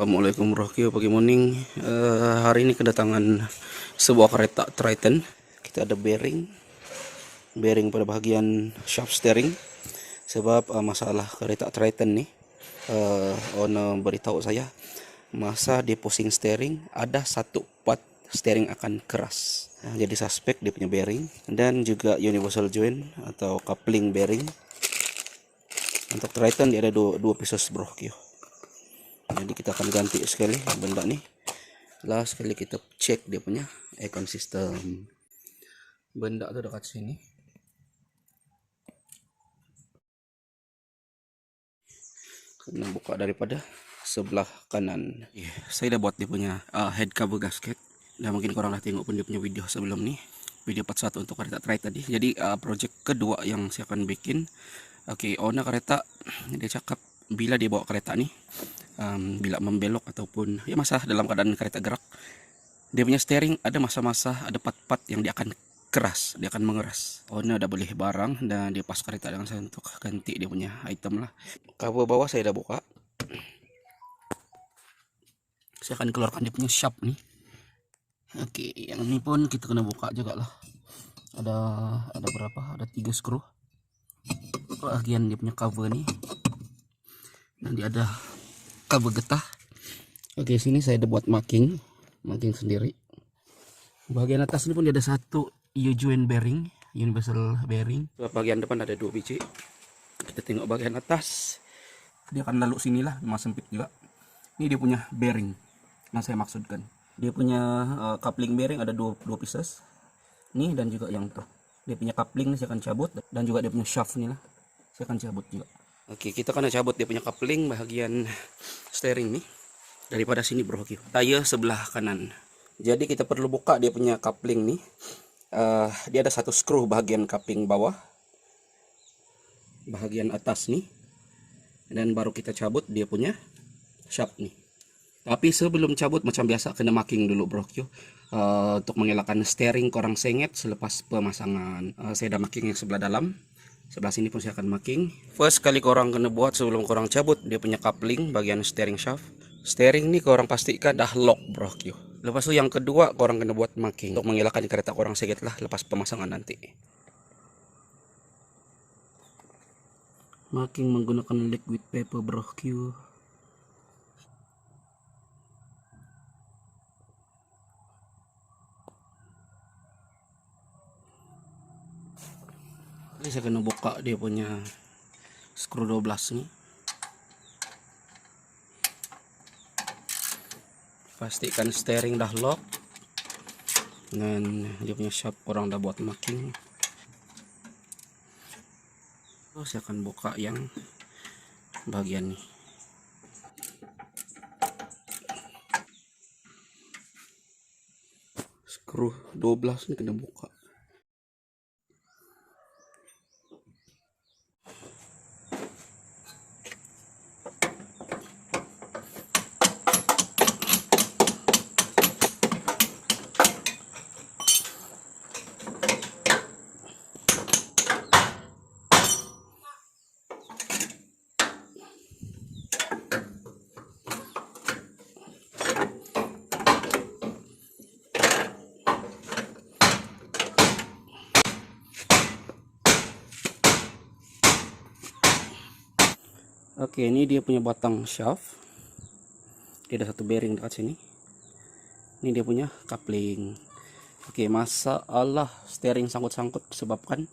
Assalamualaikum warahmatullahi wabarakatuh. Pagi morning. Hari ini kedatangan sebuah kereta Triton. Kita ada bearing pada bagian shaft steering. Sebab masalah kereta Triton nih, owner beritahu saya masa dia pusing steering ada satu part steering akan keras. Jadi suspek dia punya bearing dan juga universal joint atau coupling bearing. Untuk Triton dia ada dua pieces bro. Jadi kita akan ganti sekali benda nih. Last sekali kita cek dia punya econ system. Benda tuh dekat sini. Kena buka daripada sebelah kanan. Saya udah buat dia punya head cover gasket. Dan mungkin korang dah tengok pun dia punya video sebelum nih. Video part 1 untuk kereta Triton tadi. Jadi project kedua yang saya akan bikin. Owner kereta dia cakap bila dia bawa kereta nih, bila membelok ataupun ya masa dalam keadaan kereta gerak, dia punya steering ada masa-masa ada part-part yang dia akan keras, dia akan mengeras. Owner udah beli barang dan dia pas kereta dengan saya untuk ganti dia punya item lah. Cover bawah saya udah buka. Saya akan keluarkan dia punya shaft nih. Yang ini pun kita kena buka juga lah. Ada berapa? Ada 3 skru. Bagian dia punya cover nih. Nanti ada cover getah. Sini saya udah buat marking sendiri. Bagian atas ini pun ada satu U-joint bearing, universal bearing. Bagian depan ada 2 biji. Kita tengok bagian atas. Dia akan lalu sinilah, memang sempit juga. Ini dia punya bearing yang saya maksudkan. Dia punya coupling bearing ada dua pieces. Nih dan juga yang tuh. Dia punya coupling saya akan cabut dan juga dia punya shaft nih lah. Saya akan cabut juga. Kita akan cabut dia punya coupling bagian steering nih. Daripada sini bro, tayar sebelah kanan. Jadi kita perlu buka dia punya coupling nih. Dia ada satu skru bagian coupling bawah, bagian atas nih, dan baru kita cabut dia punya shaft nih. Tapi sebelum cabut macam biasa kena marking dulu bro, untuk mengelakkan steering korang sengit selepas pemasangan. Saya ada marking yang sebelah dalam. Sebelah sini pun saya akan marking. First kali korang kena buat sebelum korang cabut dia punya coupling bagian steering shaft. Steering nih korang pastikan dah lock bro. Lepas itu yang kedua korang kena buat marking untuk mengelakkan kereta korang sengit lah lepas pemasangan nanti. Marking menggunakan liquid paper bro. Ini saya kena buka dia punya skru 12 nih. Pastikan steering dah lock dan dia punya shaft orang dah buat marking. Saya akan buka yang bagian nih. Skru 12 nih kena buka. Ini dia punya batang shaft. Dia ada satu bearing dekat sini. Ini dia punya coupling. Masalah steering sangkut-sangkut disebabkan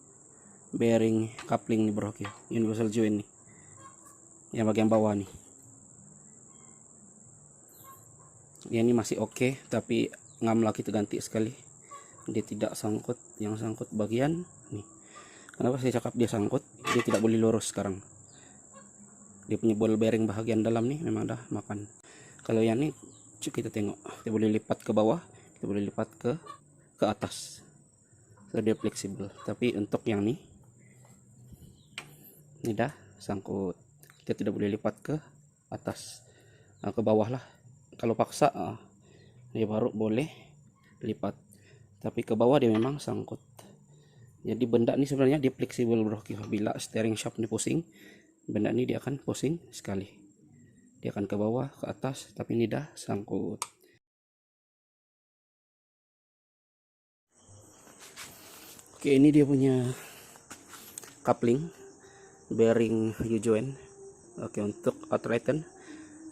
bearing coupling nih bro. Universal joint nih. Yang bagian bawah nih. Ini masih oke, tapi ngam lagi kita ganti sekali. Dia tidak sangkut, yang sangkut bagian nih. Kenapa saya cakap dia sangkut? Dia tidak boleh lurus sekarang. Dia punya ball bearing bagian dalam nih memang dah makan. Kalau yang ini kita tengok, kita boleh lipat ke bawah, kita boleh lipat ke atas. So dia fleksibel. Tapi untuk yang ini dah sangkut. Kita tidak boleh lipat ke atas, ke bawah lah. Kalau paksa dia baru boleh lipat. Tapi ke bawah dia memang sangkut. Jadi benda ini sebenarnya dia fleksibel bro. Bila steering shaft ini pusing, benda ini dia akan pusing sekali. dia akan ke bawah, ke atas, tapi ini dah sangkut. Oke, ini dia punya coupling bearing U-joint. Oke, untuk Triton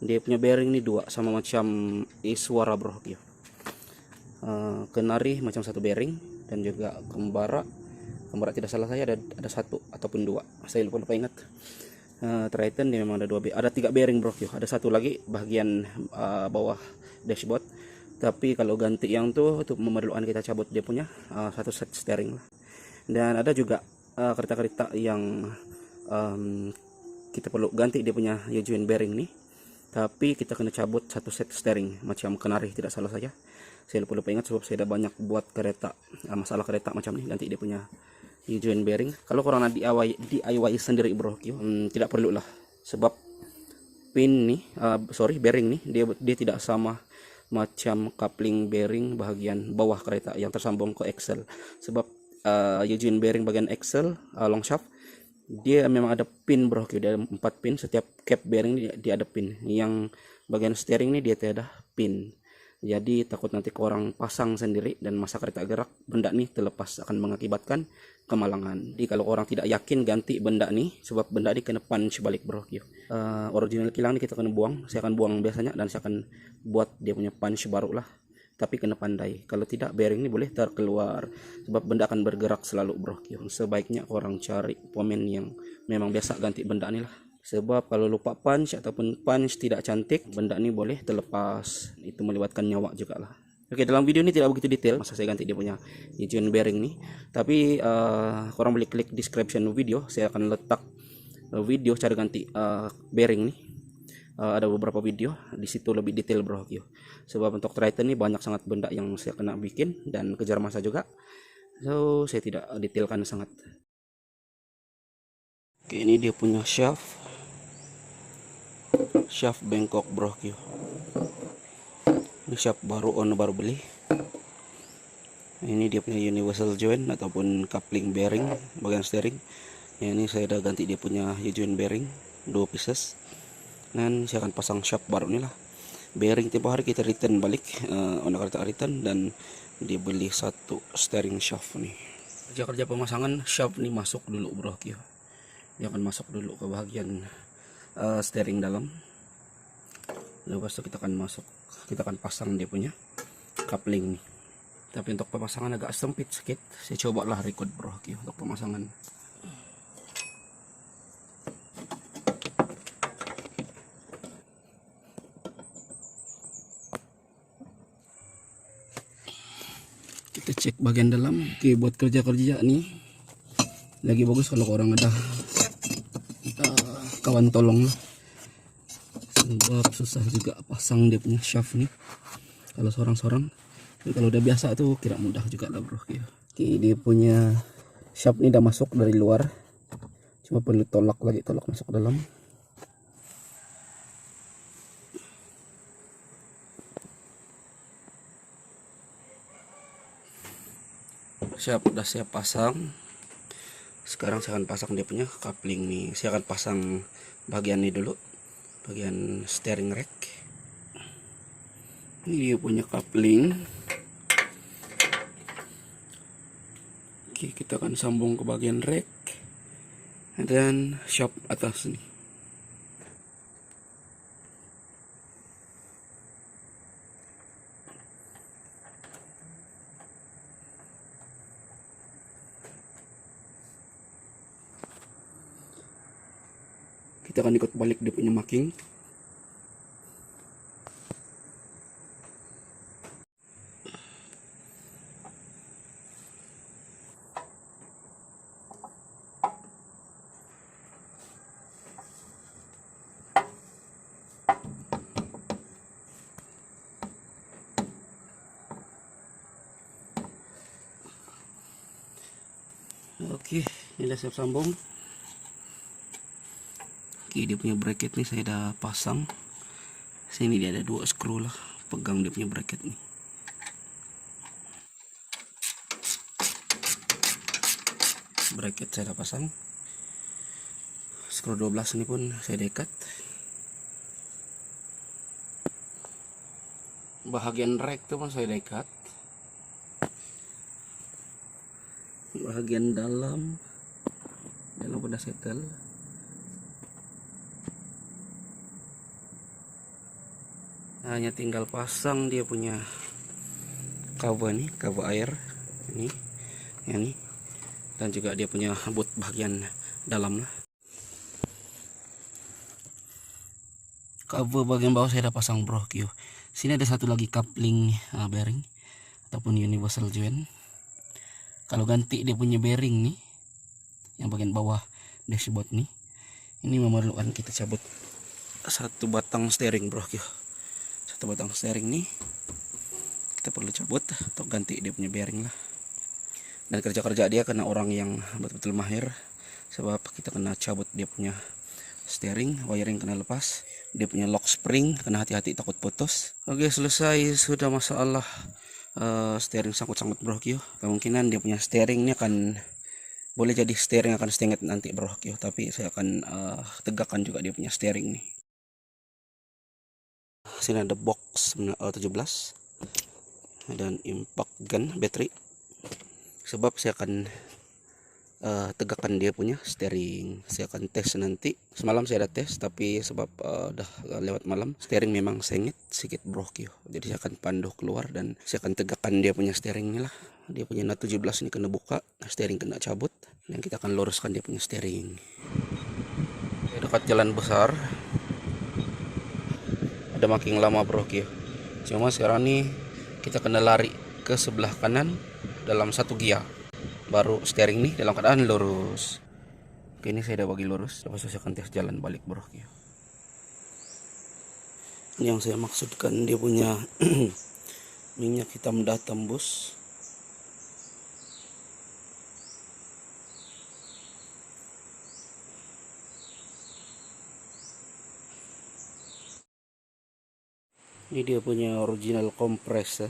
dia punya bearing ini dua, sama macam Iswara bro. Kenari macam satu bearing, dan juga Kembara tidak salah saya ada satu ataupun dua, saya lupa ingat. Triton dia memang ada tiga bearing bro. Ada satu lagi bagian bawah dashboard, tapi kalau ganti yang tuh untuk memerlukan kita cabut dia punya satu set steering lah. Dan ada juga kereta-kereta yang kita perlu ganti dia punya U-joint bearing nih, tapi kita kena cabut satu set steering macam Kenari tidak salah saya lupa ingat, sebab saya ada banyak buat kereta masalah kereta macam nih, ganti dia punya U-joint bearing. Kalau korang DIY sendiri bro, tidak perlu lah, sebab pin nih bearing nih dia tidak sama macam coupling bearing bagian bawah kereta yang tersambung ke axle. Sebab U-joint bearing bagian axle long shaft dia memang ada pin bro, dia ada 4 pin, setiap cap bearing dia ada pin. Yang bagian steering nih dia tidak ada pin, jadi takut nanti korang pasang sendiri dan masa kereta gerak benda nih terlepas akan mengakibatkan kemalangan. Jadi kalau orang tidak yakin ganti benda nih, sebab benda ini kena punch balik bro. Original kilang ini kita kena buang, saya akan buang biasanya, dan saya akan buat dia punya punch baru lah, tapi kena pandai, kalau tidak bearing ini boleh terkeluar, sebab benda akan bergerak selalu bro. Sebaiknya orang cari pemain yang memang biasa ganti benda ini lah, sebab kalau lupa punch ataupun punch tidak cantik, benda ini boleh terlepas, itu melibatkan nyawa juga lah. Oke, dalam video ini tidak begitu detail masa saya ganti dia punya U-joint bearing nih, tapi korang boleh klik description video, saya akan letak video cara ganti bearing nih. Ada beberapa video di situ lebih detail bro. Sebab untuk Triton ini banyak sangat benda yang saya kena bikin dan kejar masa juga, so saya tidak detailkan sangat. Oke, ini dia punya shaft Bangkok bro. Ini shaft baru beli. Ini dia punya universal joint ataupun coupling bearing bagian steering. Ini saya udah ganti dia punya U-joint bearing 2 pieces, dan saya akan pasang shaft baru nih lah. Bearing tiap hari kita return balik, kereta return, dan dibeli satu steering shaft nih. Kerja pemasangan shaft nih masuk dulu bro. Dia akan masuk dulu ke bagian steering dalam, lepas itu kita akan pasang dia punya coupling nih. Tapi untuk pemasangan agak sempit sedikit, saya coba lah record bro untuk pemasangan. Kita cek bagian dalam. Oke, buat kerja nih lagi bagus kalau orang ada kawan tolong lah, sebab susah juga pasang dia punya shaft nih kalau seorang-seorang. Kalau udah biasa tuh kira mudah juga lah bro. Oke, dia punya shaft ini udah masuk dari luar, cuma perlu tolak masuk dalam. Udah saya pasang. Sekarang saya akan pasang dia punya coupling nih. Saya akan pasang bagian ini dulu, bagian steering rack. Ini dia punya coupling. Oke, kita akan sambung ke bagian rack dan shaft atas nih. Kita akan ikut balik dia punya marking. Oke, ini udah siap sambung. Oke, dia punya bracket nih saya udah pasang. Sini dia ada 2 screw lah, pegang dia punya bracket nih. Bracket saya udah pasang. Screw 12 ini pun saya dekat. Bahagian rek itu pun saya dekat. Bahagian dalam udah settle. Hanya tinggal pasang dia punya cover nih, cover air ini, ini, dan juga dia punya boot bagian dalam lah. Cover bagian bawah saya udah pasang bro. Sini ada satu lagi coupling bearing ataupun universal joint. Kalau ganti dia punya bearing nih, yang bagian bawah dashboard nih, ini memerlukan kita cabut satu batang steering bro. Satu batang steering nih kita perlu cabut atau ganti dia punya bearing lah. Dan kerja-kerja dia kena orang yang betul-betul mahir, sebab kita kena cabut dia punya steering, wiring kena lepas, dia punya lock spring kena hati-hati takut putus. Oke, selesai sudah masalah steering sangkut-sangkut bro. Kemungkinan dia punya steering ini akan boleh jadi steering akan stenget nanti bro. Tapi saya akan tegakkan juga dia punya steering nih. Sini ada box 17 dan impact gun battery, sebab saya akan tegakkan dia punya steering. Saya akan tes nanti. Semalam saya ada tes, tapi sebab udah lewat malam, steering memang sengit sedikit bro. Jadi saya akan panduh keluar dan saya akan tegakkan dia punya steering ini lah. Dia punya NAT 17 ini kena buka, steering kena cabut, dan kita akan luruskan dia punya steering. Dekat jalan besar, ada makin lama bro. Cuma sekarang nih kita kena lari ke sebelah kanan dalam satu gia, baru steering nih dalam keadaan lurus. Oke, ini saya udah bagi lurus, lepas saya akan tes jalan balik bro. Ini yang saya maksudkan, dia punya minyak hitam dah tembus. Ini dia punya original compressor.